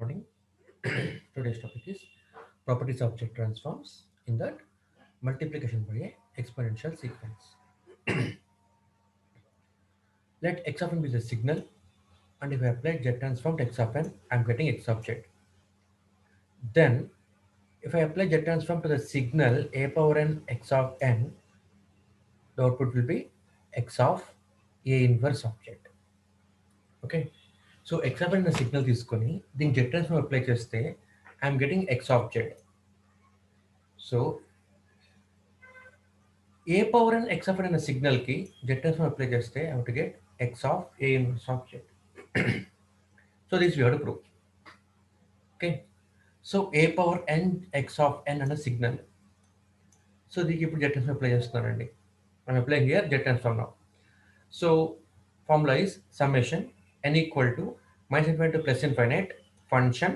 morning. Today's topic is properties of jet transforms. In that, multiplication by a exponential sequence. Let x of n be the signal, and if I apply jet transform to x of n, I'm getting x of jet. Then, if I apply jet transform to the signal a power n x of n, the output will be x of a inverse of jet. Okay. So x of n అనే signal తీసుకొని దీనికి jet transform apply చేస్తే I'm getting X of Z. So a power n x of n అనే signal కి jet transform apply చేస్తే I to get x of a inverse of z. So this we have to prove. Okay. So a power n x of n అనే signal. So దీనికి ఇప్పుడు jet transform apply చేస్తున్నానండి. I'm applying here jet transform now. So formula is summation n equal to minus infinite to plus infinite function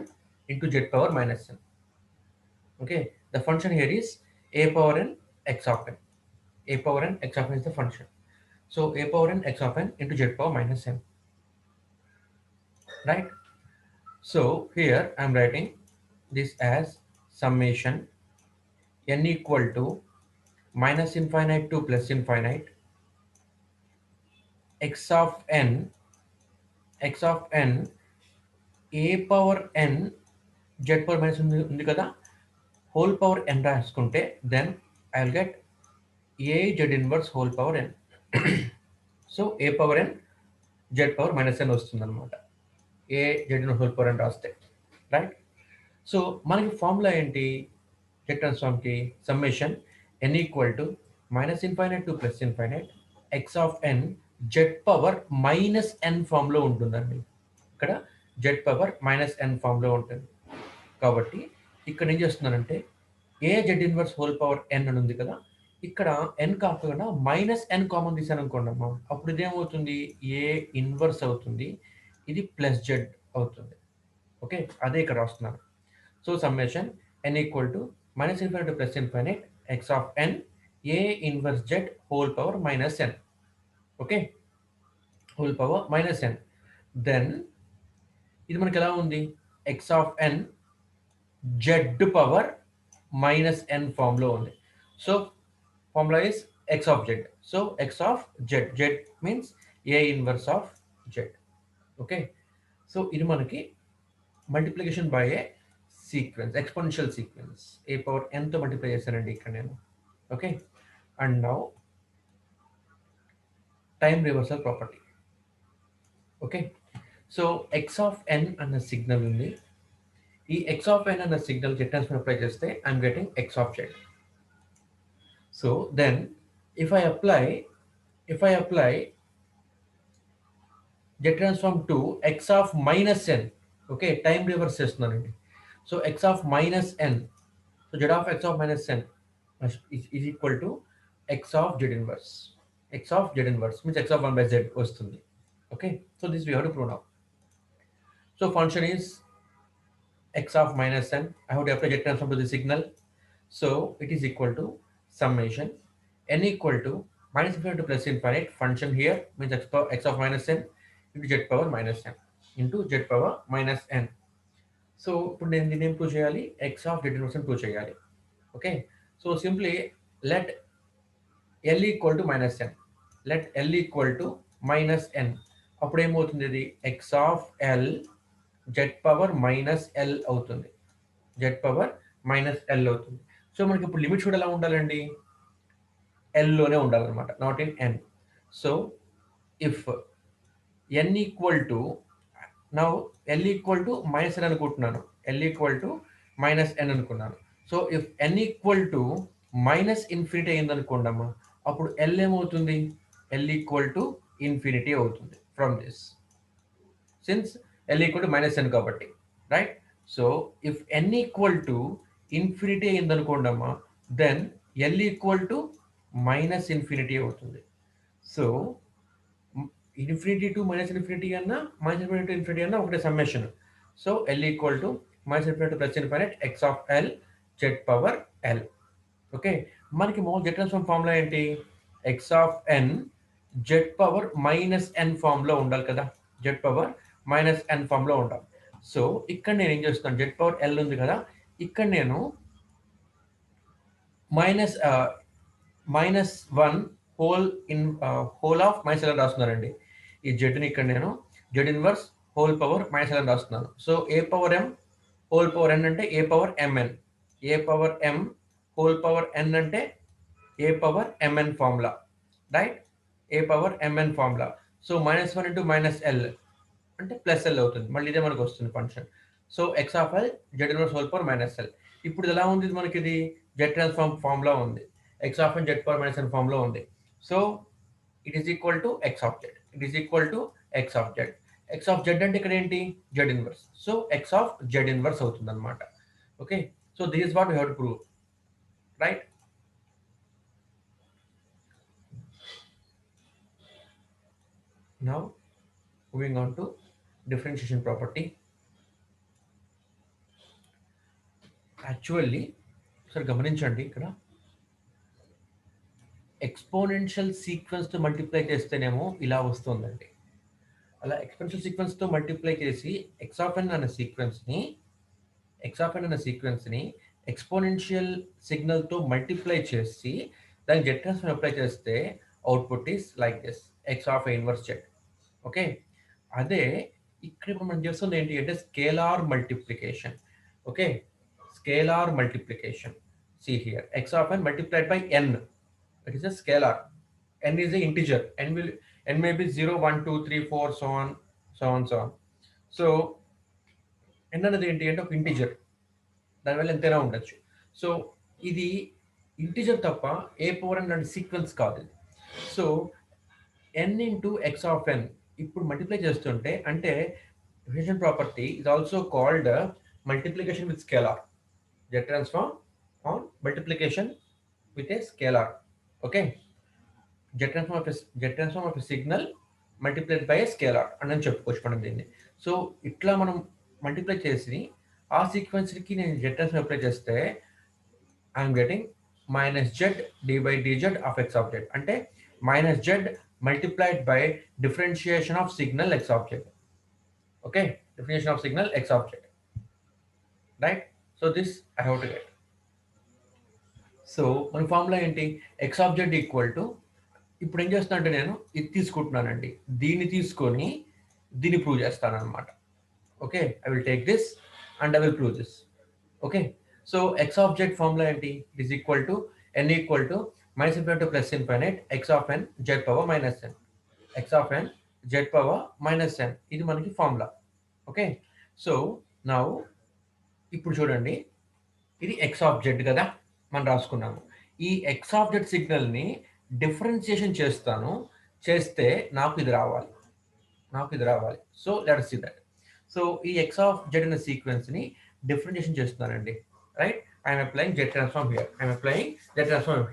into z power minus n. Okay, the function here is a power n x of n. A power n x of n is the function. So a power n x of n into z power minus n. Right? So here I am writing this as summation n equal to minus infinite to plus infinite x of n a power n z power minus ఉంది కదా, whole power n రాసుకుంటే then I will get a z inverse whole power n. So a power n z power minus n వస్తుంది అనమాట, a z inverse whole power n రాస్తే. Right. So మనకి formula ఏంటి Z ట్రాన్స్ఫార్మ్కి? Summation n equal to minus infinite to plus infinite X of N Z power minus N ఫామ్లో ఉంటుందండి. ఇక్కడ Z power minus N ఫామ్లో ఉంటుంది. కాబట్టి ఇక్కడ ఏం చేస్తున్నానంటే ఏ జెడ్ ఇన్వర్స్ హోల్ పవర్ ఎన్ అని ఉంది కదా, ఇక్కడ ఎన్ కాకుండా మైనస్ ఎన్ కామన్ తీసాను అనుకోండి అమ్మా, అప్పుడు ఇదేమవుతుంది, ఏ ఇన్వర్స్ అవుతుంది, ఇది ప్లస్ జెడ్ అవుతుంది. ఓకే, అదే ఇక్కడ వస్తున్నాను. So summation N equal to minus infinite to plus infinite X of N A inverse Z whole power minus N. Okay, whole power minus N. Then ఇది మనకి ఎలా ఉంది, X of N Z power minus N ఫామ్లో ఉంది. So formula is X of Z. So X of Z, Z means A inverse of Z. Okay, so ఇది మనకి multiplication by a sequence, exponential sequence. A power ఎన్తో multiply చేశానండి ఇక్కడ నేను. Okay, and now time reversal property. Okay, so X of N అన్న signal ఉంది. ఈ X of N అన్న సిగ్నల్ జెట్ ట్రాన్స్ఫార్మ్ అప్లై చేస్తే I'm getting X of Z. So then if I apply jet transform to x of minus n, okay, time reverse చేస్తున్నానండి. So x of minus n, so z of x of minus n is equal to x of z inverse. X of z inverse means x of 1 by z వస్తుంది. Okay, so this we have to prove now. So function is x of minus n. I have to apply jet transform to the signal. So it is equal to summation n equal to minus infinite to plus infinite function here means x of minus n into z power minus n into z power minus n. సో ఇప్పుడు నేను దీన్ని ఏం prove చేయాలి, X of Z inverse prove చేయాలి. Okay, so simply let L equal to minus N, let L equal to minus N. అప్పుడు ఏమవుతుంది, ఇది X of L Z power minus L అవుతుంది, జెడ్ పవర్ మైనస్ ఎల్ అవుతుంది. So మనకి ఇప్పుడు limit కూడా ఎలా ఉండాలండి, ఎల్లోనే ఉండాలన్నమాట, not in N. So if N equal to, now L equal to minus ఎన్ అనుకుంటున్నాను, L equal to minus N అనుకున్నాను. So if N equal to minus infinity అయింది అనుకోండమ్మా, అప్పుడు ఎల్ ఏమవుతుంది, ఎల్ ఈక్వల్ టు ఇన్ఫినిటీ అవుతుంది from this, since L equal to minus N కాబట్టి. Right. So if N equal to infinity అయింది అనుకోండమ్మా, then L equal to minus infinity అవుతుంది. So infinity to minus infinity అన్నా, minus infinity to infinity అన్నా ఒకటే summation. So L equal to minus infinity plus infinite X of L Z power L. Okay, మనకి Z transform formula ఏంటి, X of N Z power minus N ఫామ్లో ఉండాలి కదా, Z power minus N ఫామ్లో ఉండాలి. So ఇక్కడ నేను ఏం చేస్తున్నాను, జెడ్ పవర్ ఎల్ ఉంది కదా, ఇక్కడ నేను minus -1 whole in whole of minus L రాస్తున్నానండి. ఈ జెడ్ని ఇక్కడ నేను Z inverse whole power minus L రాస్తున్నాను. So A power M whole power N అంటే A power M N, A power M whole power N అంటే A power M N formula, right? A power M N formula. So -1 into -L అంటే plus L అవుతుంది. మళ్ళీ ఇదే మనకు వస్తుంది function. So X of L Z inverse whole power -L. ఇప్పుడు ఇది ఎలా ఉంది, మనకి ఇది జెడ్ ట్రాన్స్ఫార్మ్ ఫార్ములా ఉంది, X of N Z power -L formula ఉంది. So it is equal to X of Z, it is equal to X of Z. X of Z అంటే ఇక్కడ ఏంటి, Z inverse. So X of Z inverse అవుతుంది అనమాట. Okay, so this is what we have to prove, right? Now moving on to differentiation property. Actually ఒకసారి గమనించండి, ఇక్కడ exponential సీక్వెన్స్తో multiply చేస్తేనేమో ఇలా వస్తుందండి. అలా ఎక్స్పోనెన్షియల్ సీక్వెన్స్తో మల్టిప్లై చేసి ఎక్స్ ఆఫ్ ఎన్ అనే సీక్వెన్స్ని ఎక్స్పోనెన్షియల్ సిగ్నల్తో మల్టిప్లై చేసి దానికి జెడ్ ట్రాన్స్ఫార్మ్ అప్లై చేస్తే output is like this, X of A inverse Z. Okay, అదే ఇక్కడ ఇప్పుడు మనం చేస్తుంది ఏంటి అంటే scalar multiplication. Okay, scalar multiplication. See here, x of n multiplied by n. It is a scalar. N is a integer. N may be 0, 1, 2, 3, 4, so on, so on, so on. So n అనేది ఏంటి అంటే ఒక integer, దానివల్ల ఎంతైనా ఉండొచ్చు. So ఇది integer తప్ప ఏ power n లాంటి సీక్వెన్స్ కాదు ఇది. So n into X of n ఇప్పుడు మల్టిప్లై చేస్తుంటే అంటే differentiation property is also called multiplication with scalar. Z transform on multiplication with a scalar. Okay, jet transform of a signal multiplied by a scalar అని చెప్పుకోవచ్చు మనం దీన్ని. So ఇట్లా మనం multiply చేసి ఆ సీక్వెన్స్కి నేను జెడ్ ట్రాన్స్ఫార్మ్ అప్లై చేస్తే I'm getting -z d/dz of X of Z, అంటే -z multiplied by differentiation of signal x of z. Okay, differentiation of signal x of z, right? So this I have to get. So మన formula ఏంటి, X of Z equal to, ఇప్పుడు ఏం చేస్తున్నా అంటే నేను ఇది తీసుకుంటున్నానండి, దీన్ని తీసుకొని దీన్ని ప్రూవ్ చేస్తాను అనమాట. Okay, I will take this and I will prove this. Okay, so X of Z formula ఏంటి, it is equal to n equal to -∞ to +∞ X of n Z power -n, X of n Z power -n. ఇది మనకి formula. Okay, so నా ఇప్పుడు చూడండి, ఇది X of Z కదా మనం రాసుకున్నాము. ఈ ఎక్స్ ఆఫ్ జెడ్ సిగ్నల్ని డిఫరెన్షియేషన్ చేస్తే నాకు ఇది రావాలి. So let's see that. So ఈ ఎక్స్ ఆఫ్ జెడ్ అనే సీక్వెన్స్ని డిఫరెన్షియేషన్ చేస్తున్నానండి, right? I'm applying z transform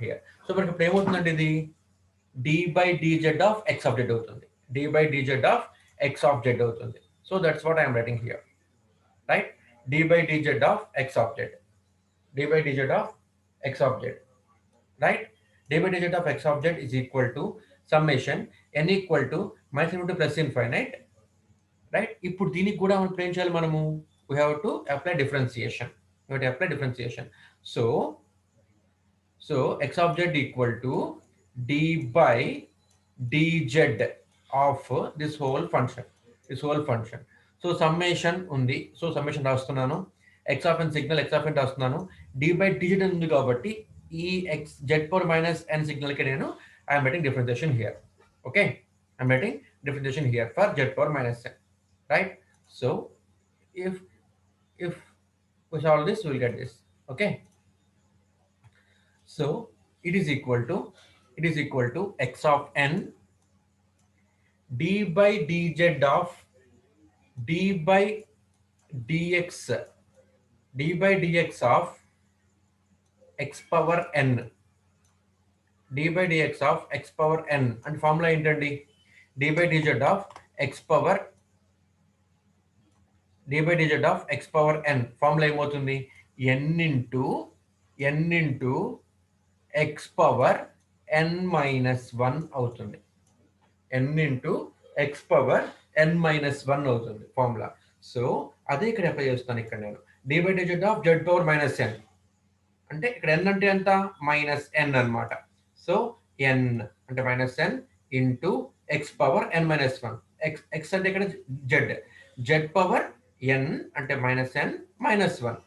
here. So మనకి ఇప్పుడు ఏమవుతుందండి, ఇది d/dz of X of Z అవుతుంది, d/dz of X of Z అవుతుంది. So that's what I'm writing here, right? d/dz of X of Z, d/dz of x of z, right? d/dz of x of z is equal to summation n equal to -∞ to +∞, right? ఇప్పుడు దీనికి కూడా మనం ఏం చేయాలి, మనము we have to apply differentiation. So x of z equal to d/dz of this whole function. So summation ఉంది, so summation రాస్తున్నాను, X of N signal X of N రాస్తున్నాను, d/dz ఉంది కాబట్టి ఈ ఎక్స్ జెడ్ పవర్ -n సిగ్నల్కి నేను I'm getting differentiation here. Okay, I'm getting differentiation here for Z power -n, right? So if we solve this, we will get this. Okay, so it is equal to x of n d/dz of d/dx of x power n, d/dx of x power n and formula ఏంటండి, d/dz of x power n formula ఏమవుతుంది, n into x power n-1 అవుతుంది, n into x power n-1 అవుతుంది formula. So అదే ఇక్కడ apply చేస్తాను ఇక్కడ నేను dy by dz of z power minus n అంటే ఇక్కడ n అంటే ఎంత మైనస్ n అన్నమాట సో n అంటే minus n into X power n minus one X అంటే ఇక్కడ z పవర్ n అంటే minus n minus one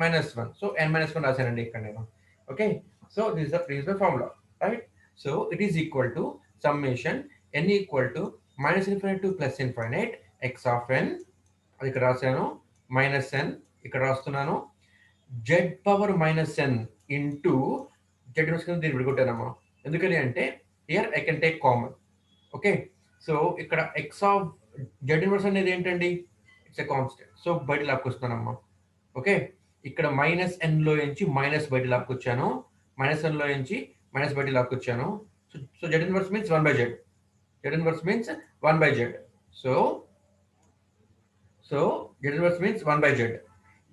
minus one so n minus one రాశానండి ఇక్కడ నేను okay so this is the formula right so it is equal to summation n equal to minus infinite to plus infinite X of n అది ఇక్కడ రాశాను minus n ఇక్కడ రాస్తున్నాను z power minus n into z దీన్ని విడగొట్టానమ్మా ఎందుకని అంటే here I can take common okay so ఇక్కడ X of z inverse అనేది ఏంటండి ఇట్స్ ఎ కాన్స్టెంట్ సో బయట లాక్కొస్తున్నానమ్మా ఓకే ఇక్కడ మైనస్ n లో నుంచి మైనస్ బయట లాక్కొచ్చాను మైనస్ n లో నుంచి మైనస్ బయట లాక్కొచ్చాను so z inverse means 1 by z z inverse means 1 by z so z inverse means 1 by z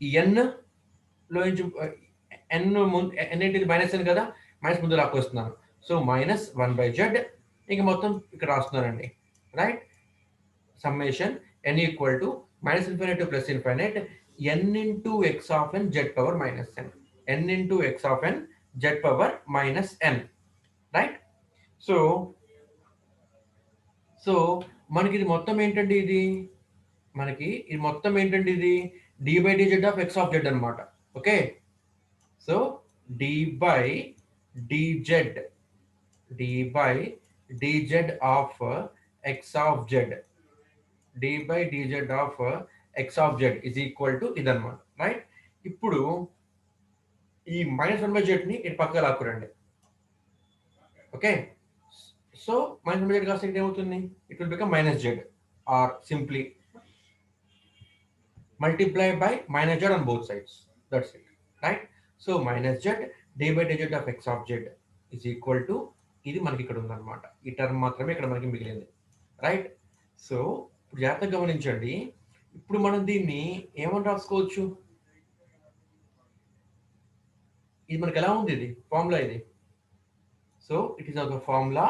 ఈ n లో నుంచి n n ఏంటిది మైనస్ n కదా మైనస్ ముందు లాక్కొస్తున్నాను సో మైనస్ 1 by z ఇంక మొత్తం ఇక్కడ రాస్తున్నానండి right summation n equal to minus infinite to plus infinite n into X of n z power minus n n into X of n z power minus n right so so మనకి ఇది మొత్తం ఏంటండి ఇది మనకి ఇది మొత్తం ఏంటండి ఇది dy by dz of x of z అన్నమాట okay so dy by dz of x of z dy by dz of x of z is equal to ఇదన్నమాట రైట్ ఇప్పుడు ఈ మైనస్ 1 by z ని ఇటు పక్కన లాక్కురండి okay so minus 1 by z కాస్త ఏమవుతుంది it will become minus z or simply multiply by minus z on both sides that's it right so minus z dy by dz of x of z is equal to ఇది మనకి ఇక్కడ ఉందన్నమాట ఈ term మాత్రమే ఇక్కడ మనకి మిగిలింది right so ఇప్పుడు జాగ్రత్తగా గమనించండి ఇప్పుడు మనం దీన్ని ఏమని రాసుకోవచ్చు ఇది మనకి ఎలా ఉంది ఇది ఫార్ములా ఇది so it is of formula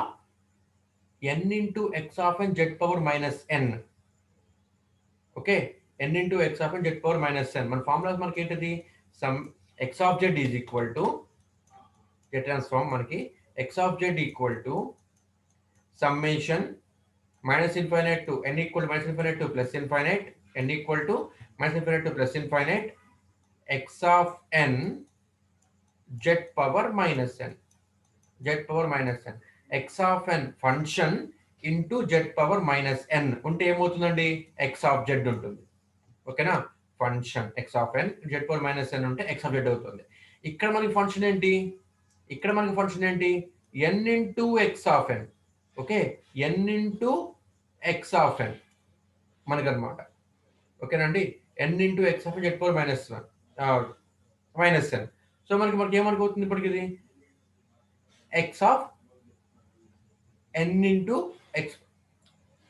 n into x of n z power minus n okay n into x of n z power minus n మన ఫార్ములాస్ మనకి ఏంటిది some x of z is equal to z transform మనకి x of z equal to summation minus infinite to n equal to minus infinite to plus infinite n equal to minus infinite to plus infinite x of n z power minus n x of n function into z power minus n ఉంటే ఏమవుతుందండి x of z ఉంటుంది ఓకేనా function x of n z power minus n ఉంటే x of z అవుతుంది ఇక్కడ మనకి function ఏంటి n into x of n okay n into x of n మనకి అన్నమాట ఓకేనండి n into x of n z power minus 1 minus n so మనకి ఏమనుకోతుంది ఇప్పటికి ఇది x of n into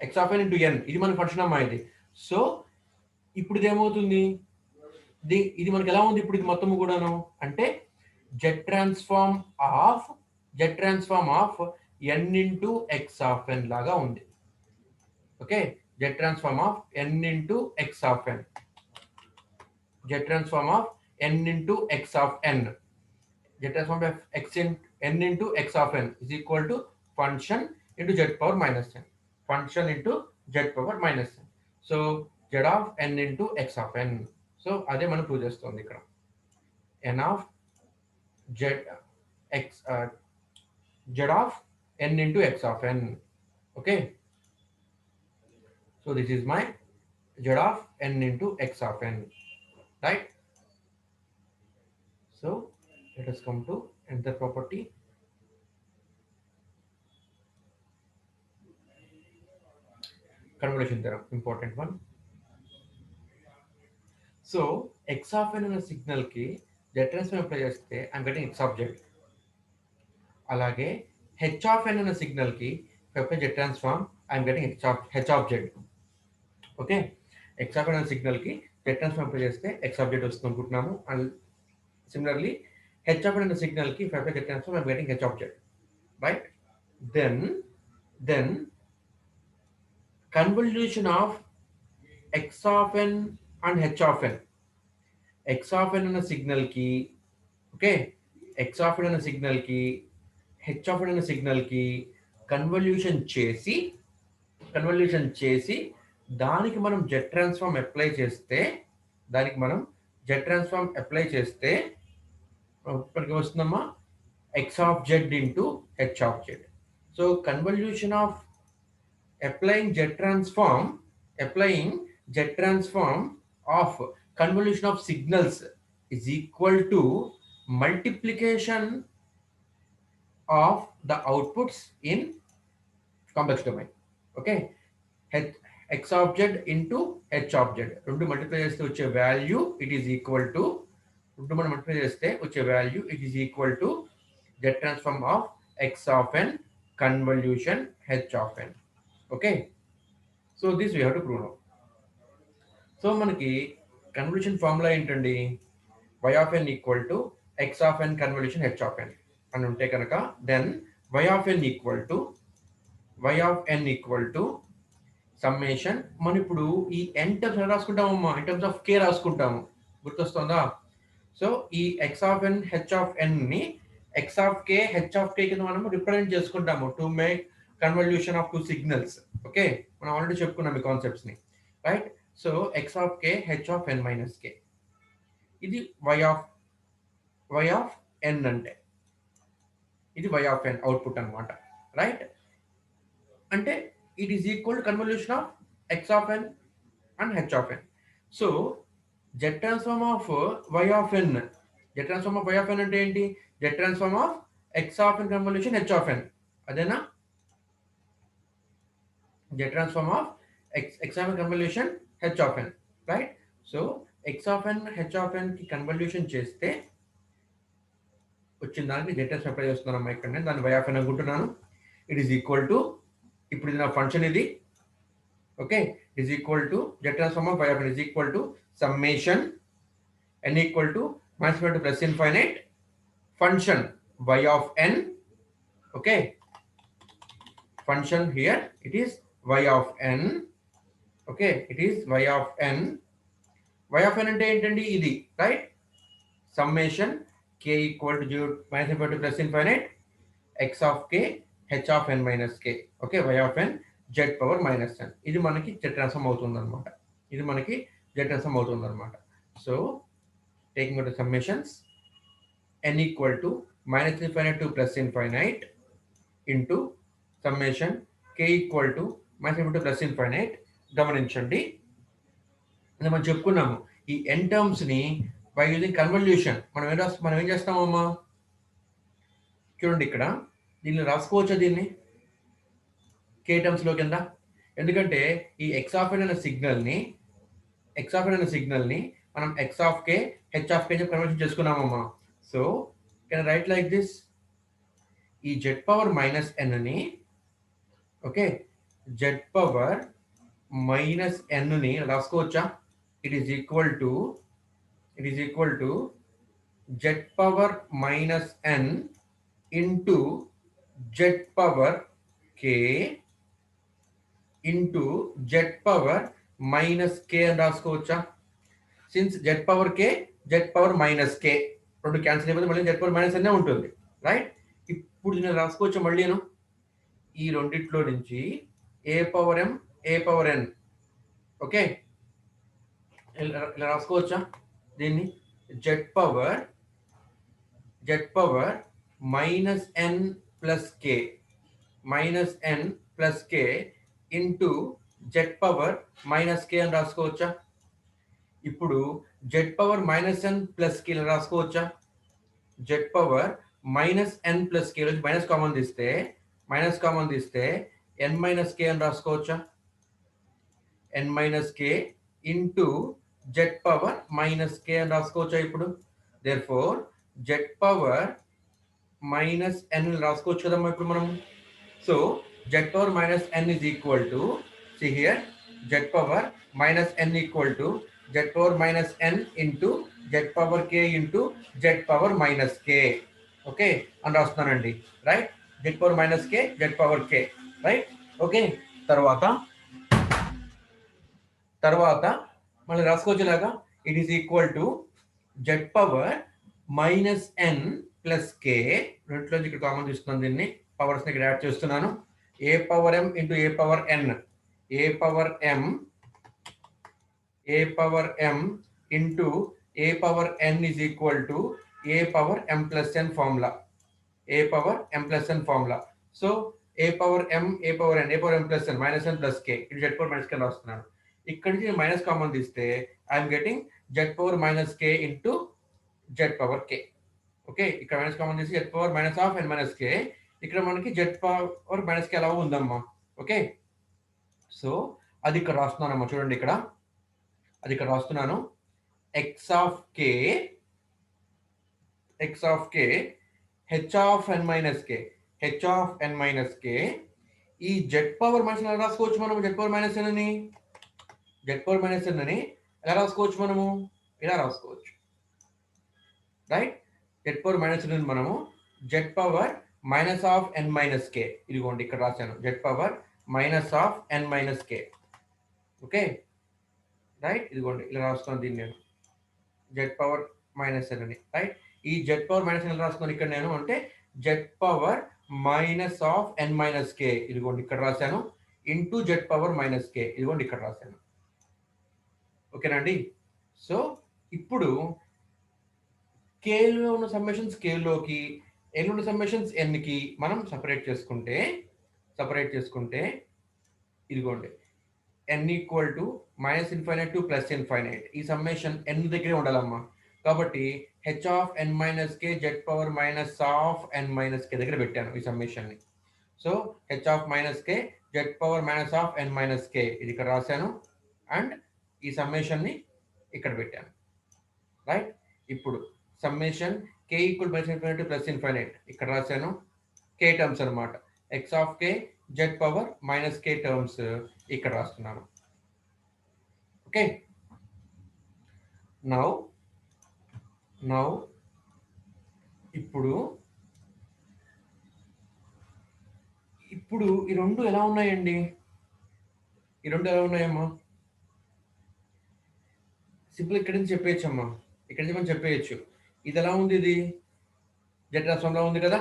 x of n into n ఇది మన function అమ్మా ఇది సో ఇప్పుడు ఇది ఏమవుతుంది ఇది మనకి ఎలా ఉంది ఇప్పుడు ఇది మొత్తం కూడాను అంటే z transform of n into x of n లాగా ఉంది okay z transform of n into x of n z transform of n into x of n z transform of n into x of n is equal to function into z power minus n function into z power minus n so z of n into x of n so అదే మనం prove చేస్తుంది ఇక్కడ n of z x z of n into x of n okay so this is my z of n into x of n right so let us come to another property convolution theorem important one so x of n అనే signal కి z transform apply చేస్తే I am getting x of z అలాగే h of n అనే signal కి apply z transform I am getting h of z okay x of n అనే signal కి z transform apply చేస్తే x of z వస్తుంది అనుకుంటున్నాము and similarly h of n in the signal key if I apply the transform I'm getting h of z right then convolution of x of n and h of n. x of n అన్న signal కి okay x of n అన్న signal కి h of n అన్న signal కి convolution చేసి దానికి మనం jet transform apply చేస్తే ఇప్పటికి వస్తుందమ్మా x of z into h of z. So convolution of applying jet transform of convolution of signals is equal to multiplication of the outputs in complex domain. Okay, x of z into h of z రెండు multiply చేస్తే వచ్చే value it is equal to మనం multiply చేస్తే వచ్చే value it is equal to jet transform of x of n convolution h of n. Okay, so this we have to prove now. So మనకి convolution formula ఏంటండి, y of n equal to x of n convolution h of n అని ఉంటే కనుక then y of n equal to summation. మనం ఇప్పుడు ఈ n terms ఎలా రాసుకుంటామమ్మా, in terms of k రాసుకుంటాము, గుర్తొస్తుందా? సో ఈ x of n h of n ని x of k h of k కింద మనము రిప్రజెంట్ చేసుకుంటాము to make convolution of two signals. Okay, మనం ఆల్రెడీ చెప్పుకున్నాం ఈ కాన్సెప్ట్స్ ని, right? So x of k h of n minus k, ఇది y of n అంటే ఇది y of n అవుట్పుట్ అన్నమాట, రైట్? అంటే it is equal to convolution of x of n and h of n. So jet transform of y of n, jet transform of y of n అంటే ఏంటి? Jet transform of x of n convolution h of n, అదేనా? Jet transform of x of n convolution h of n, right? So x of n h of n కి convolution చేస్తే వచ్చిన దానికి jet transform apply చేస్తున్నాను ఇక్కడ, నేను దాన్ని y of n అనుకుంటున్నాను. ఇట్ ఈస్ ఈక్వల్ టు, ఇప్పుడు ఇది నా ఫంక్షన్ ఇది, okay, is equal to jet transform of y of n is equal to summation n equal to minus to plus infinite function y of n. Okay, function here it is y of n. Okay, it is y of n. y of n అంటే ఏంటండి, ఇది, right? Summation k equal to 0 minus to plus infinite x of k h of n minus k. Okay, y of n z power minus n. ఇది మనకి Z transform అవుతుంది అనమాట. So taking out the సమ్మేషన్స్ n equal to minus infinite to plus infinite into summation k equal to minus infinite to plus infinite. గమనించండి, మనం చెప్పుకున్నాము ఈ n terms ని by using convolution మనం ఏం చేస్తామమ్మా, చూడండి ఇక్కడ దీన్ని రాసుకోవచ్చా, దీన్ని k టర్మ్స్ లో కింద? ఎందుకంటే ఈ x of n అనే సిగ్నల్ ని మనం x of k h of k conversion చేసుకున్నామమ్మా. So can write like this, ఈ z పవర్ మైనస్ n ని, okay, z power minus n ని రాసుకోవచ్చా? It is equal to z power minus n into z power k into z power minus k అని రాసుకోవచ్చా? Since z power k z power minus k రెండు cancel అయిపోతే మళ్ళీ z power minus n ఉంటుంది, right? ఇప్పుడు నేను రాసుకోవచ్చు మళ్ళీ నేను ఈ రెండిట్లో నుంచి a power m a power n, okay, ఇలా రాసుకోవచ్చా దీన్ని? z power minus n plus k into z power minus k అని రాసుకోవచ్చా? ఇప్పుడు z power minus n plus k రాసుకోవచ్చా? z power minus n plus k నుంచి మైనస్ కామన్ తీస్తే n minus k అని రాసుకోవచ్చా? n minus k into z power minus k అని రాసుకోవచ్చా? ఇప్పుడు therefore z power minus n రాసుకోవచ్చు కదమ్మా ఇప్పుడు మనం. So z power minus n is equal to, see here, z power minus n equal to z power minus n into z power k into z power minus k. Okay అని రాస్తున్నానండి, right? z power minus k z power k, right? Okay, తర్వాత తర్వాత మళ్ళీ రాసుకోవచ్చేలాగా it is equal to Z power minus N plus K, రెండులోంచి ఇక్కడ common తీసుకున్నాను, దీన్ని పవర్స్ని ఇక్కడ యాడ్ చేస్తున్నాను. A power M into A power N, A power M, A power M into A power N is equal to A power M plus N formula, A power M plus N formula. So A power M, A power N, A power M plus N minus N plus K, ఇది Z power minus K రాస్తున్నాను. ఇక్కడి నుంచి నేను minus common తీస్తే I'm getting Z power minus K into Z power K. Okay, ఇక్కడ minus common తీసి Z power minus of N minus K, ఇక్కడ మనకి జెడ్ పవర్ మైనస్ కే ఎలా ఉందమ్మా. ఓకే, సో అది ఇక్కడ రాస్తున్నానమ్మా, చూడండి ఇక్కడ అది ఇక్కడ రాస్తున్నాను. X of K, X of K H of N minus K, H of N minus K. ఈ జెడ్ పవర్ మైనస్ ఎలా రాసుకోవచ్చు మనం, జెడ్ పవర్ మైనస్ ఎన్ అని, జెడ్ పవర్ మైనస్ ఎన్ అని ఎలా రాసుకోవచ్చు మనము, ఇలా రాసుకోవచ్చు. Right, Z power minus N మనము Z power minus of N minus K, ఇదిగోండి ఇక్కడ రాశాను, Z power minus of N minus K. Okay right, ఇదిగోండి ఇలా రాస్తున్నాను దీన్ని నేను, జెడ్ పవర్ మైనస్ ఎన్ అని. రైట్, ఈ జెడ్ పవర్ మైనస్ ఎన్ రాస్తున్నాను ఇక్కడ నేను, అంటే Z power minus of N minus K, ఇదిగోండి ఇక్కడ రాశాను, into Z power minus K, ఇదిగోండి ఇక్కడ రాశాను. ఓకేనండి, సో ఇప్పుడు కేలో ఉన్న సమ్మేషన్స్ కేలోకి, ఎన్ ఉన్న సమ్మేషన్స్ ఎన్కి మనం సపరేట్ చేసుకుంటే ఇదిగోండి N equal to minus infinite to plus infinite, ఈ సమ్మేషన్ ఎన్ దగ్గరే ఉండాలమ్మా. కాబట్టి H of N minus K Z power minus of N minus K దగ్గర పెట్టాను ఈ సమ్మేషన్ని. So H of minus K Z power minus of N minus K, ఇది ఇక్కడ రాశాను, అండ్ ఈ సమ్మేషన్ని ఇక్కడ పెట్టాను. రైట్, ఇప్పుడు summation k equal minus infinite to plus infinite ఇక్కడ రాశాను, కే టర్మ్స్ అనమాట, X of k Z power minus K terms ఇక్కడ రాస్తున్నాను. ఓకే, నౌ ఇప్పుడు ఈ రెండు ఎలా ఉన్నాయండి, ఈ రెండు ఎలా ఉన్నాయమ్మా, సింపుల్ ఇక్కడ నుంచి చెప్పేయచ్చమ్మా, ఇక్కడ నుంచి మనం చెప్పేయచ్చు. ఇది ఎలా ఉంది, ఇది జెడ్ ట్రాన్స్ఫార్మ్ లా ఉంది కదా.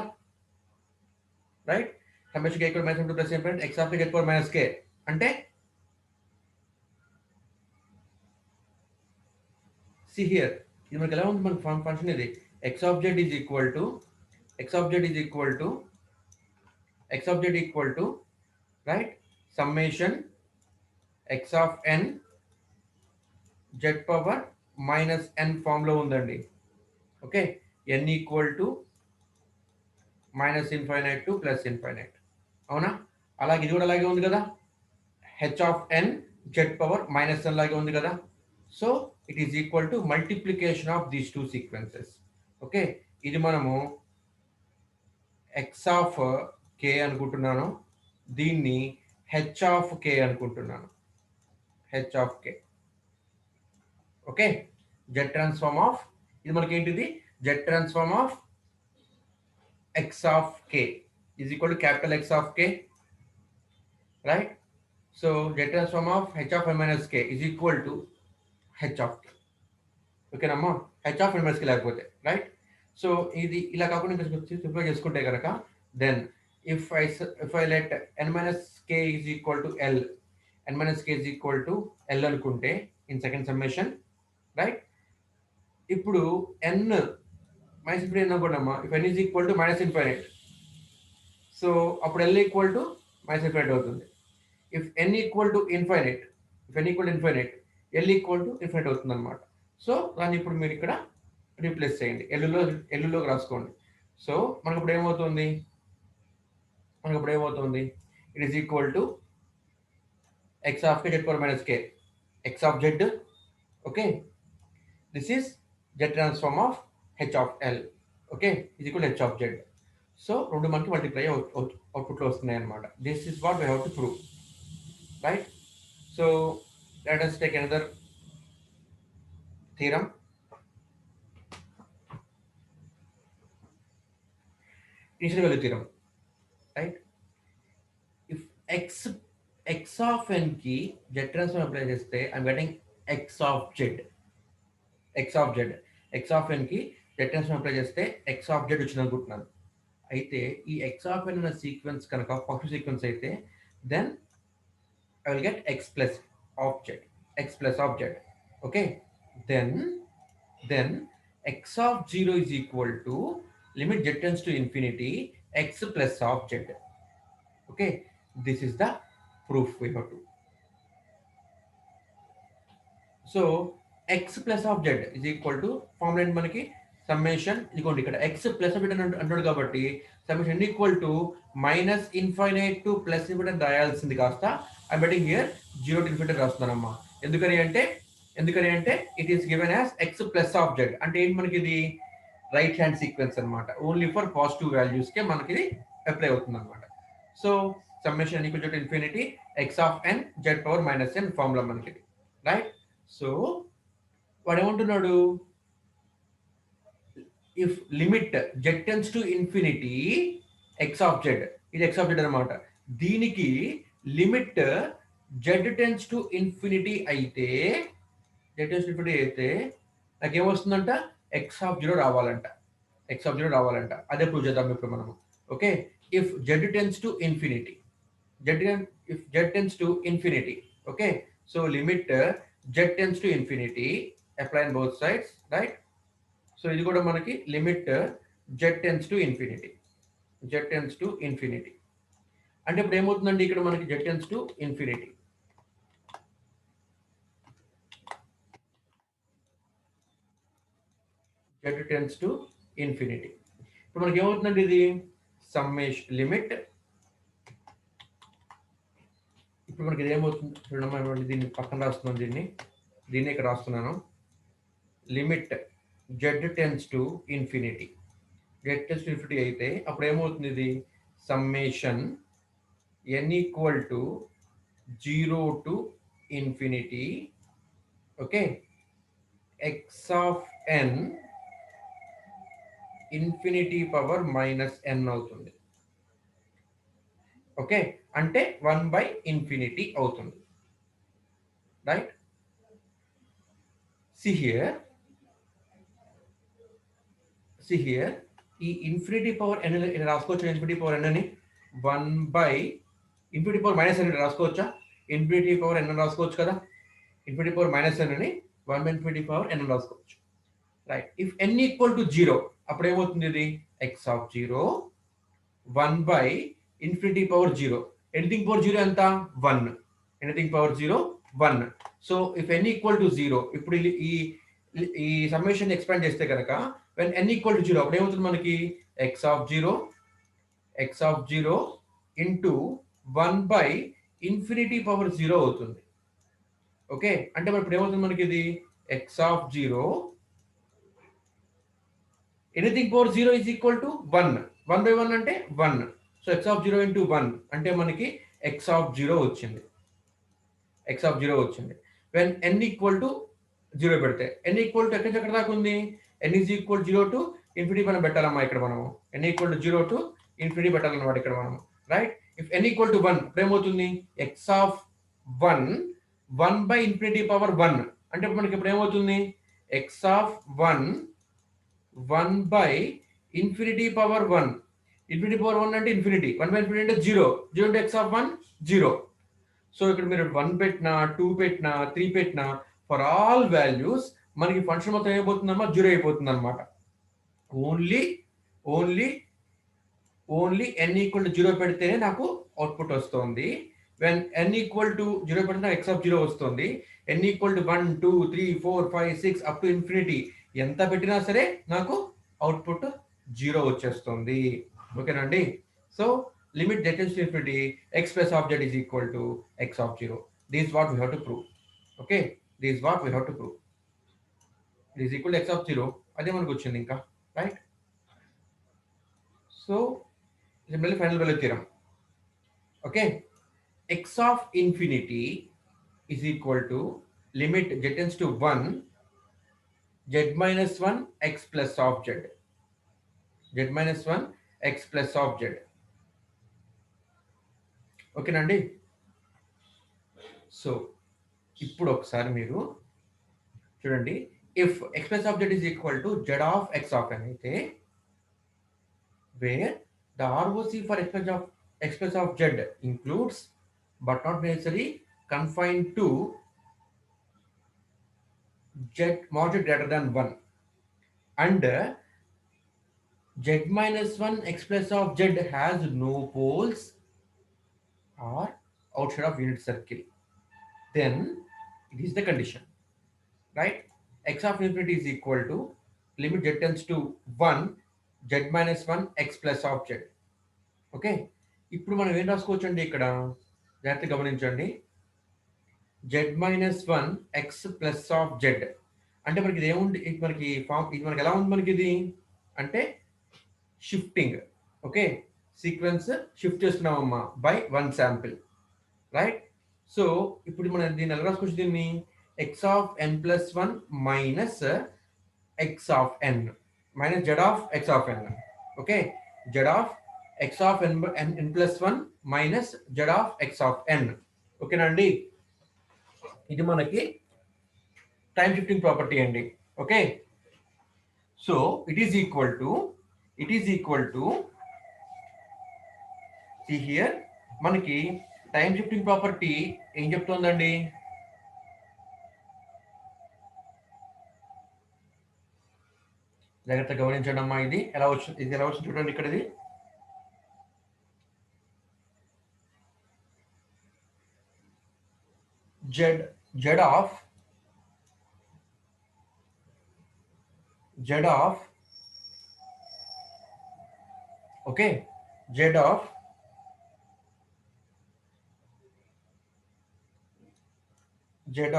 Right, summation k equal minus into plus infinite X of k Z power minus k, అంటే సి హియర్ ఇది మనకి ఎలా ఉంది, మన ఫంక్షన్ ఇది X of z is equal to right summation x of N Z power minus n form లో ఉందండి. Okay, n equal to minus infinite to plus infinite, అవునా. అలాగే ఇది కూడా అలాగే ఉంది కదా, h of N Z power minus n లాగే ఉంది కదా. So it is equal to multiplication of these two sequences. Okay, ఇది మనము ఎక్స్ ఆఫ్ కే అనుకుంటున్నాను, దీన్ని హెచ్ ఆఫ్ కే అనుకుంటున్నాను, h of k. Okay, z transform of, ఇది మనకి ఏంటిది, z transform of X of k is equal to capital x of k. Right, so z transform of h of N minus k is equal to h of k. ఓకేనమ్మా, h of N minus k లేకపోతే. Right, so ఇది ఇలా కాకుండా simplify చేసుకుంటే కనుక then if I let n minus k is equal to l, N minus k is equal to l అనుకుంటే in second summation. Right, ఇప్పుడు n minus infinity అనుకోండమ్మా, if n is equal to minus infinite, so అప్పుడు l equal to minus infinite అవుతుంది. If N equal to infinite, l equal to infinite అవుతుంది అనమాట. So దాన్ని ఇప్పుడు మీరు ఇక్కడ రీప్లేస్ చేయండి, ఎల్లులోకి రాసుకోండి. సో మనకు ఇప్పుడు ఏమవుతుంది, it is equal to X of k Z power minus K, X of Z. Okay, this is Z transform of h of L. Okay, is equal H of Z. So రెండు మనకి multiply అవుట్పుట్లో వస్తున్నాయి అనమాట. This is what we have to prove. Right, so let us take another theorem. Initial value theorem. Right, if x x of n కి z transform apply చేస్తే I'm getting x of z, x of z, x of n కి z transform apply చేస్తే x of z వచ్చింది అనుకుంటున్నాను. అయితే ఈ x of n అనే sequence కనుక ఫస్ట్ సీక్వెన్స్ అయితే then I will get x plus of z, x plus of z. Okay, then x of 0 is equal to limit z tends to infinity x plus of z. Okay, this is the proof we have to. So x plus of z is equal to formula మనకి summation ఇదిగోండి ఇక్కడ x plus bit అంటాడు కాబట్టి summation equal to minus infinite to plus bit అని రాయాల్సింది కాస్త I betting here 0 to infinity రాస్తున్నానమ్మా. ఎందుకని అంటే it is given as x plus of z అంటే ఏంటి మనకి ఇది రైట్ హ్యాండ్ సీక్వెన్స్ అనమాట. ఓన్లీ ఫర్ పాజిటివ్ వాల్యూస్ కే మనకి ఇది అప్లై అవుతుంది అనమాట. So summation equal to infinity x of n z power minus n formula మనకి రైట్. సో వాడు ఏమంటున్నాడు, if limit z tends to infinity x of z, ఇది x ఆఫ్ z అనమాట, దీనికి limit z tends to infinity అయితే నాకేమొస్తుందంట x of 0 రావాలంట, అదే prove చేద్దాం ఇప్పుడు మనము. Okay, if z tends to infinity, if z tends to infinity, okay, so limit z tends to infinity, apply on both sides, right? So ఇది కూడా మనకి limit z tends to infinity, అంటే ఇప్పుడు ఏమవుతుందండి ఇక్కడ మనకి z tends to infinity, ఇప్పుడు మనకి ఏమవుతుందండి ఇది సమ్మేషన్ లిమిట్, ఇప్పుడు మనకి ఇదేమవుతుంది చూడమ్మా, దీన్ని పక్కన రాస్తున్నాను, దీన్ని ఇక్కడ రాస్తున్నాను. Limit z tends to infinity, అయితే అప్పుడు ఏమవుతుంది ఇది summation n equal to 0 to infinity, okay, x of n infinity power minus n అవుతుంది. ఓకే, అంటే 1/∞ అవుతుంది, రైట్. see here ఈ ఇన్ఫినిటీ పవర్ n రాసుకోవచ్చు, ఇన్ఫినిటీ పవర్ n అని 1/∞ పవర్ మైనస్ n రాసుకోవచ్చా, ఇన్ఫినిటీ పవర్ n రాసుకోవచ్చు కదా, ఇన్ఫినిటీ పవర్ మైనస్ n అని 1/∞ పవర్ n రాసుకోవచ్చు, right. If n equal to 0 అప్పుడు ఏమవుతుంది ఇది x of 0 1/∞ power 0, anything power 0 ఎంత 1, anything power 0 1. So if n equal to 0, ఇప్పుడు ఈ సమ్మేషన్ ఎక్స్పాండ్ చేస్తే కనుక when n ఈక్వల్ టు 0 అప్పుడు ఏమవుతుంది మనకి x ఆఫ్ 0 ఇంటూ 1/∞ పవర్ 0 అవుతుంది. ఓకే, అంటే ఇప్పుడు ఏమవుతుంది మనకి ఇది x of 0 anything power 0 is equal to 1, 1/1 అంటే 1, సో x ఆఫ్ 0 ఇంటూ 1 అంటే మనకి x ఆఫ్ 0 వచ్చింది. వెన్ n ఈక్వల్ టు 0 పెడితే n ఈక్వల్ టు ఎక్కడ దాకా ఉంది, n is equal 0 to infinity మనం పెట్టాలమ్మా, ఇక్కడ మనము n equal to 0 to infinity పెట్టాలన్నమాట ఇక్కడ మనము, right. If n equal to 1 ఇప్పుడు ఏమవుతుంది x ఆఫ్ 1 1/∞ పవర్ 1 అంటే ఇప్పుడు మనకి ఇప్పుడు ఏమవుతుంది x of 1 1/∞ power 1, infinity power 1 అంటే ఇన్ఫినిటీ, 1/∞ అంటే 0 అంటే x ఆఫ్ 1 0. సో ఇక్కడ మీరు 1 పెట్టినా 2 పెట్టినా 3 పెట్టినా ఫర్ ఆల్ వాల్యూస్ మనకి ఫంక్షన్ మొత్తం ఏమైపోతుందమ్మా 0 అయిపోతుంది అనమాట. ఓన్లీ n ఈక్వల్ టు 0 పెడితేనే నాకు అవుట్పుట్ వస్తుంది. వెన్ n ఈక్వల్ టు 0 పెడితే x ఆఫ్ 0 వస్తుంది. n equal to 1 2 3 4 5 6 up to infinity ఎంత పెట్టినా సరే నాకు అవుట్పుట్ 0 వచ్చేస్తుంది. ఓకేనండి. So limit z tends to infinity x plus of z is equal to x of 0. This is what we have to prove. Okay, this is what we have to prove. It is equal to x of 0. అదే మనకు వచ్చింది ఇంకా, right. So similarly final value theorem. Okay, x of infinity is equal to limit z tends to 1 z minus 1 x plus of z, x plus of z. ఓకేనండి. So ఇప్పుడు ఒకసారి మీరు చూడండి, if x plus of z is equal to z of X of n అయితే, where the ROC for express of Z includes but not necessarily confined to Z mod Z greater than 1, and Z minus 1 express of Z has no poles or outside of unit circle, then it is the condition, right? X of infinity is equal to limit Z tends to 1 Z minus 1 x plus of Z. Okay, ఇప్పుడు మనం ఏం రాసుకోవచ్చు అండి ఇక్కడ, జాగ్రత్తగా గమనించండి. Z minus one X plus of Z అంటే మనకి ఇది ఏముంది, ఇది మనకి ఫామ్, ఇది మనకి ఎలా ఉంది, మనకి ఇది అంటే షిఫ్టింగ్. ఓకే, సీక్వెన్స్ షిఫ్ట్ చేస్తున్నామమ్మా by one sample, right? So ఇప్పుడు మనం దీన్ని ఎలా రాసుకోవచ్చు, దీన్ని x of n plus one minus x of N minus z of X of n. Okay, z of x of n plus 1 minus z of x of n. ఓకేనా అండి, ఇది మనకి టైం షిఫ్టింగ్ ప్రాపర్టీ అండి. Okay, so it is equal to see here, మనకి time shifting property ఏం చెప్తోందండి, జాగ్రత్తగా గమనించండి అమ్మా. ఇది ఎలా వచ్చింది చూడండి ఇక్కడ. ఇది z of okay, z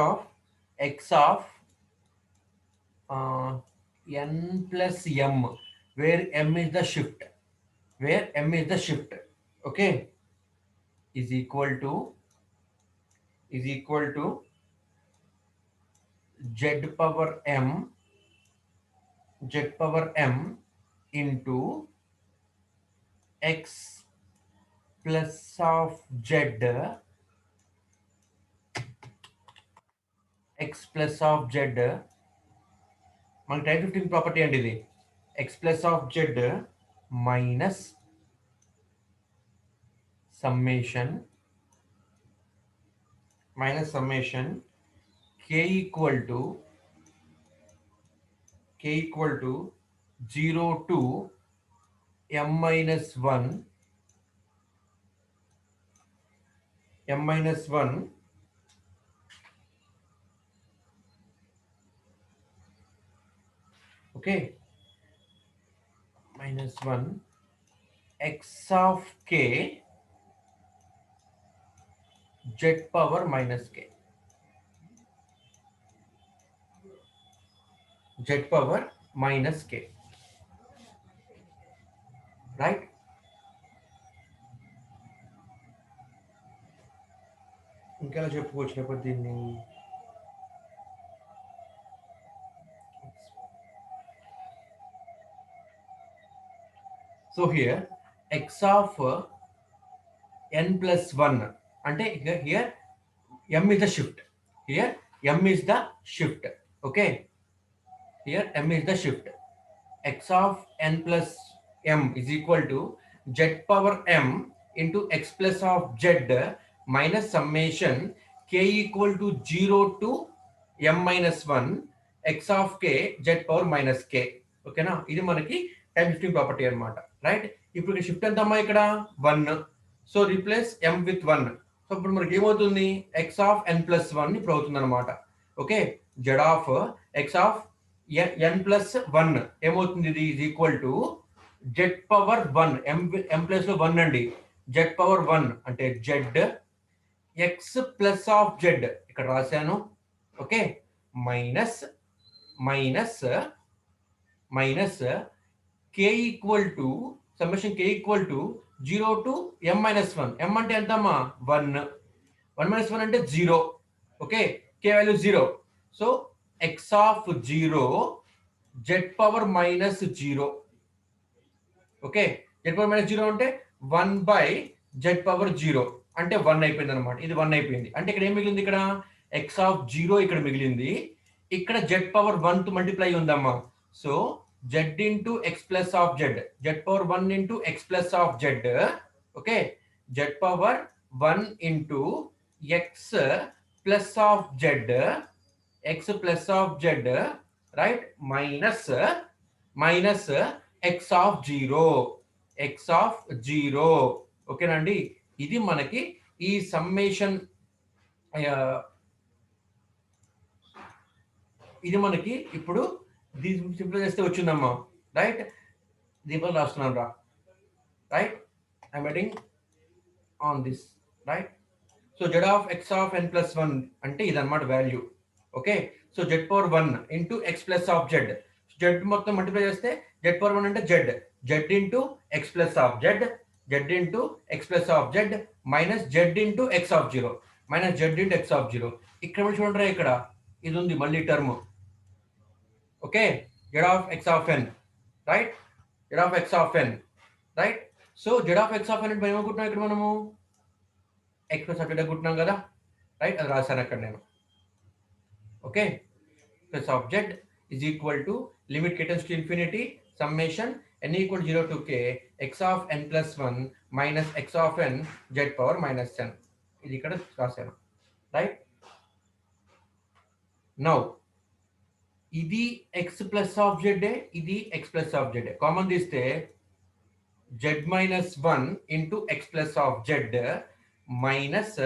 of x of n plus m, where m is the shift, okay, is equal to z power m into x plus of z మన టైం షిఫ్టింగ్ ప్రాపర్టీ అండి ఇది. X plus of z minus summation k equal to 0 to m minus 1 okay, minus 1 x of k z power minus k, right? ఇంకా చెప్పుకోవచ్చు లేకపోతే దీన్ని so here x of n plus 1 అంటే here m is the shift, okay, here m is the shift. X of n plus m is equal to z power m into x plus of z minus summation k equal to 0 to m minus 1 x of k z power minus k. ఓకేనా, ఇది మనకి time shifting property అన్నమాట, right? ఇప్పుడు shift ఎంత అమ్మా ఇక్కడ 1, so replace m with 1. So ఇప్పుడు మనకి ఏమవుతుంది, x of n plus 1 ఇప్పుడు అవుతుంది అనమాట. Okay, z of x of n plus 1 ఏమవుతుంది, ఇది is equal to z power 1, m plus లో 1 అండి, z పవర్ 1 అంటే z x plus of z ఇక్కడ రాశాను. Okay, minus k equal to summation k equal to 0 to m minus 1. m అంటే ఎంతమ్మా 1 minus 1 అంటే 0. Okay, k value 0. So x of 0 z power minus 0. Okay, z power minus 0 అంటే 1 by z power 0. అంటే 1 అయిపోయింది అనమాట. ఇది 1 అయిపోయింది. అంటే ఇక్కడ ఏం మిగిలింది? ఇక్కడ ఎక్స్ ఆఫ్ 0 ఇక్కడ మిగిలింది. ఇక్కడ జెడ్ పవర్ 1 తో మల్టిప్లై ఉందమ్మా. So Z into x plus of Z, Z power 1 into x plus of Z. Okay, Z power 1 into x plus of Z, X plus of Z, right, minus x of 0, X of 0. ఓకేనండి, ఇది మనకి ఈ summation, ఇది మనకి ఇప్పుడు దీన్ని simplify చేస్తే వచ్చిందమ్మా. రైట్, దీపం రాస్తున్నాను రా. Right, I'm adding on this. Right, so z of X of n plus 1 అంటే ఇదన్నమాట value. Okay, so z power 1 into x plus of Z, z మొత్తం మల్టిప్లై చేస్తే జెడ్ పవర్ 1 అంటే z, z into x plus of Z, z into x plus of z minus z into X of 0, minus z into X of 0. ఇక్కడ చూడండి, ఇక్కడ ఇది ఉంది మళ్ళీ term. Okay, z of X of n, right, z of X of n, right. So z of X of n అంటే ఏమనుకుంటున్నాం ఇక్కడ మనము? ఎక్స్ ప్లస్ ఆఫ్ జెడ్ అనుకుంటున్నాం కదా, రైట్, అది రాశాను అక్కడ నేను. Okay, plus of Z is equal to limit k tends to infinity summation n equal to 0 to k x of n plus 1 minus x of n z power minus n. ఇది ఇక్కడ రాశాను, right. Now ఇది x plus of Z, ఇది x plus of Z, common తీస్తే z minus 1 into x plus of z minus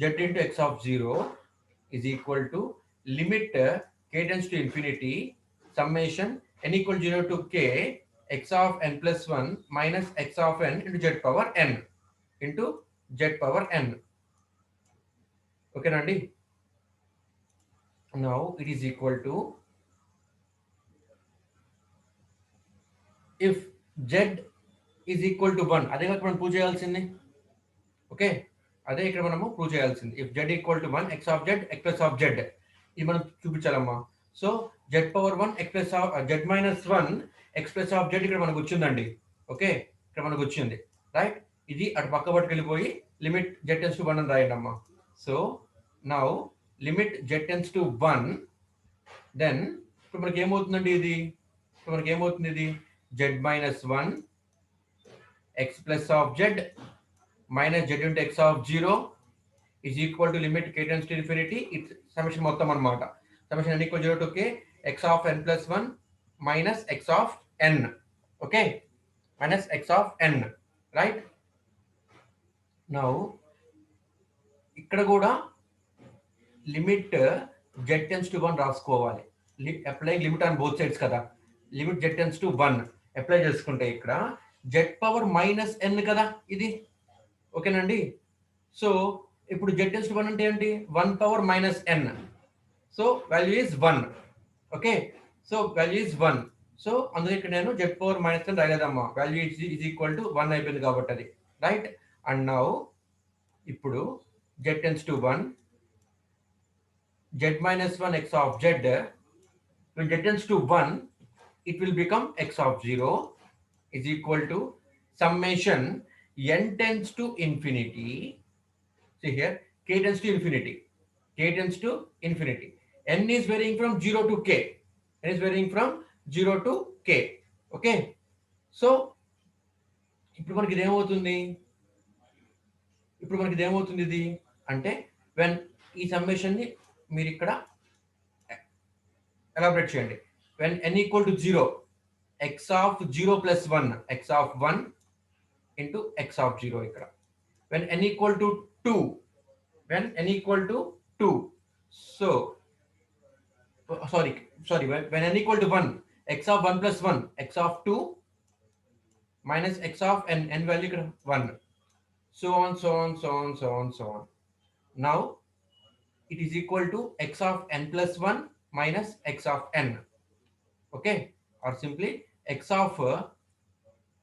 z into X of 0 is equal to limit k tends to infinity summation n equal 0 to k x of n plus 1 minus x of n into z power n into z power n. Okay nandi, now it is equal to, if z is equal to 1, అదే మనం prove చేయాల్సింది. Okay, అదే ఇక్కడ మనము prove చేయాల్సింది. if z equal to 1 x of z x plus of z, ఇది మనం చూపించాలమ్మా. So z power 1 x plus of z minus 1 x plus of z ఇక్కడ మనకు వచ్చిందండి. ఓకే, ఇక్కడ మనకు వచ్చింది, రైట్. ఇది అటు పక్క పట్టుకు వెళ్ళిపోయి లిమిట్ జెడ్ టెన్స్ టు 1 అని రాయండి అమ్మా. So now limit z tends to 1, then ఇప్పుడు మనకి ఏమవుతుందండి? ఇది ఇప్పుడు మనకి ఏమవుతుంది? ఇది z minus 1 x plus of z minus z into X of 0 is equal to limit k tends to infinity, it's summation మొత్తం అన్నమాట. summation n equal 0 to k x of n plus 1 minus x of n. okay, minus x of n, right. now ఇక్కడ కూడా limit z tends to 1 రాసుకోవాలి. Applying limit on both sides కదా. Limit z tends to 1 apply చేసుకుంటే ఇక్కడ z power minus n కదా ఇది. ఓకేనండి, so ఇప్పుడు z tends to 1 అంటే ఏంటి? 1 power minus n, so value is 1. Okay, so value is 1. So అందులో ఇక్కడ నేను z పవర్ మైనస్ n రాయలేదమ్మా, వాల్యూ ఈజ్ ఈక్వల్ టు 1 అయిపోయింది కాబట్టి అది, రైట్. అండ్ నౌ ఇప్పుడు z tends to 1, z minus 1 x of z, when z tends to 1 it will become x of 0 is equal to summation n tends to infinity. See here, k tends to infinity, k tends to infinity, n is varying from 0 to k, n is varying from 0 to k. okay, so ఇప్పుడు మనకి ఇదేమవుతుంది? ఇది అంటే when ఈ summation ని మీరు ఇక్కడ elaborate చేయండి. When n equal to 0 x of 0 plus 1 x of 1 into x of 0 ఇక్కడ. When n equal to 2, when n equal to 2, so sorry when n equal to 1 x of 1 plus 1 x of 2 minus x of n value ఇక్కడ 1, so on. now it is equal to x of n plus 1 minus x of n. okay, or simply x of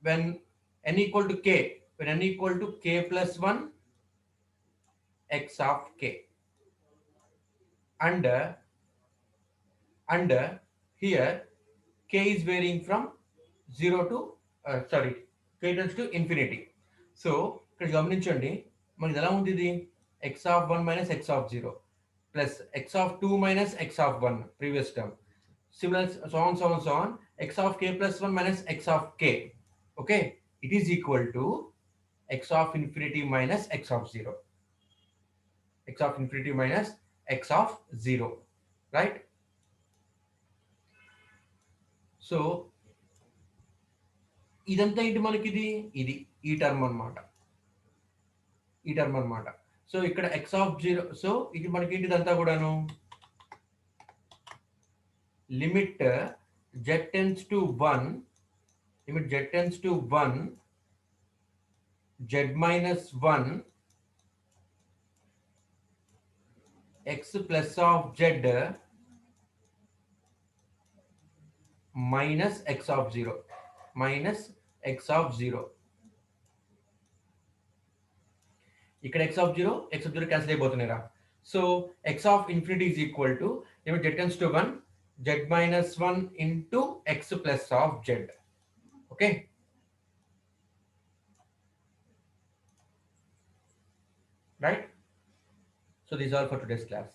when n equal to k, when n equal to k plus 1 x of k, and here k is varying from 0 to k tends to infinity. so ఇక్కడ గమనించండి, మనకి ఇది ఎలా ఉంది ఇది X of 1 minus x of 0 plus X of 2 minus x of 1 previous term similar so on X of k plus 1 minus x of k okay it is equal to x of infinity minus x of 0 x of infinity minus x of 0 right so ఇదంతా ఏంటి మనకి ఇది ఈ term అన్నమాట so ఇక్కడ x of 0 so ఇది మనకి ఏంటి ఇదంతా కూడాను limit z tends to 1 limit z tends to 1 z minus 1 x plus of z minus x of 0 minus x of 0 ఇక్కడ x of 0 క్యాన్సిల్ అయిపోతున్నాయిరా so x of infinity is equal to limit z tends to 1 z minus 1 into x plus of z okay right so these are for today's class